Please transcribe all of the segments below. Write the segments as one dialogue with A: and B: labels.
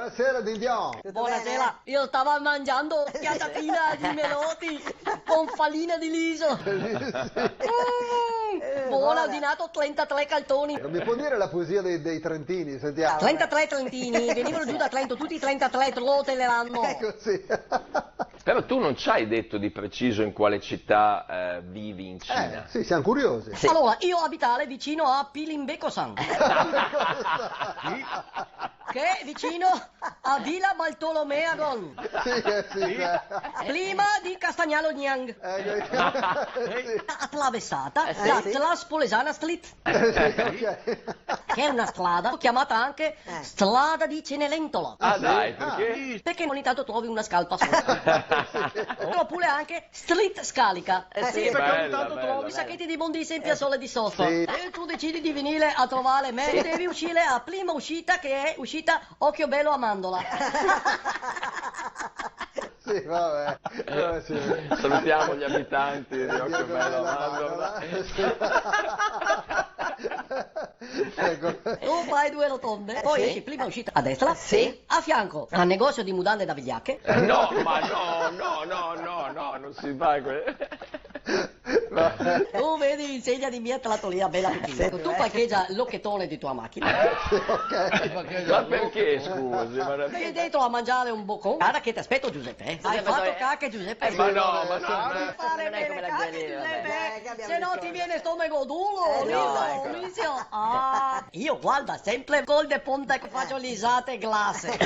A: Buonasera Didion.
B: Buonasera, io stavo mangiando piatatina di meloti con farina di riso. Buona, ho dinato 33 caltoni.
A: Non mi può dire la poesia dei trentini, sentiamo.
B: 33 trentini, venivano giù da Trento, tutti i 33 troteleranno.
A: Così.
C: Però tu non ci hai detto di preciso in quale città vivi in Cina.
A: Sì, siamo curiosi.
B: Allora, io abitare vicino a Pilimbeco-san, che è vicino a Villa Bartolomeo,
A: Sì.
B: prima di Castagnalo Niang,
A: Sì.
B: attraversata da Traspolesana Street, che è una strada chiamata anche strada di Cenerentola.
C: Ah dai, perché?
B: Perché ogni tanto trovi una scalpa sopra. Oppure anche street scalica. Sì, perché ogni tanto trovi sacchetti di mondì sempre a sole di sotto.
A: Sì.
B: E tu decidi di venire a trovare me e devi uscire a prima uscita, che è uscita Occhio Bello a Mandola.
A: Sì, vabbè. Sì.
C: Salutiamo gli abitanti di Occhio Bello Mandola.
A: Ecco.
B: Tu fai due rotonde, poi esci prima uscita a destra, a fianco al negozio di mutande da vigliacche.
C: No, ma no, non si fa
B: Tu vedi insegna di mia trattoria bella piccola. Tu parcheggia l'occhettone di tua macchina.
C: Ma perché, scusi?
B: Sei dentro a mangiare un boccone. Guarda che ti aspetto, Giuseppe. Hai fatto cacche, Giuseppe.
C: Ma no,
B: Devi fare bene cacche, Giuseppe. Se no ti viene stomaco duro, Lisio. Io guarda sempre col de ponte che faccio lisate glasse.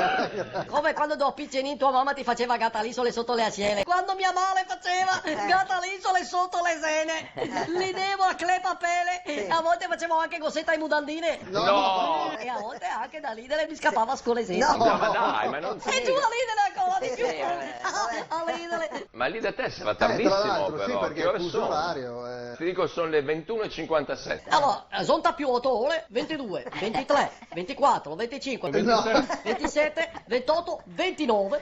B: Come quando da piccinino tua mamma ti faceva gattalisole sotto le ascelle. Quando mia madre faceva gattalisole sotto le sene. Li devo a clepapele. E a volte facevo anche gossetta ai mudandine.
C: No!
B: E a volte anche da ridere mi scappava a scuola sera.
C: No, ma dai, ma non si
B: E giù a ridere ancora di più. A ridere.
C: Ma lì da te si fa
A: Tra
C: tardissimo
A: l'altro, sì,
C: però,
A: perché
C: che
A: il
C: ore
A: fuso
C: sono?
A: orario.
C: Ti dico sono le 21:57.
B: Allora, sono più 8 ore, 22, 23, 24, 25, 26, 27, 28, 29.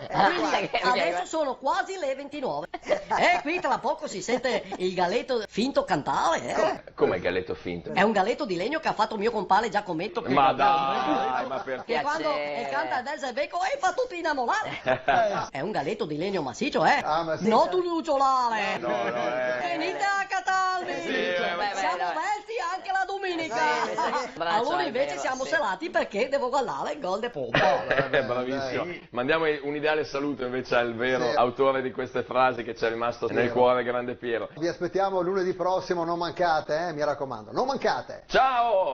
B: Quindi adesso sono quasi le 29. E qui tra poco si sente il galletto finto cantare.
C: Come il galletto finto?
B: È un galletto di legno che ha fatto mio compare Giacometto.
C: Ma dai, ma perché?
B: Che quando canta del Zebeco fa tutti innamorare. È un galletto di legno massiccio,
A: ma sì,
B: non tu lucciolare.
C: No,
B: Venite a catarmi. Siamo aperti anche la domenica. Allora invece siamo serati perché devo guardare il gol de pompa.
C: Bravissimo. Mandiamo un ideale saluto invece al vero autore di queste frasi che ci è rimasto nel cuore, grande Piero.
A: Vi aspettiamo lunedì prossimo, non mancate, mi raccomando, non mancate.
C: Ciao!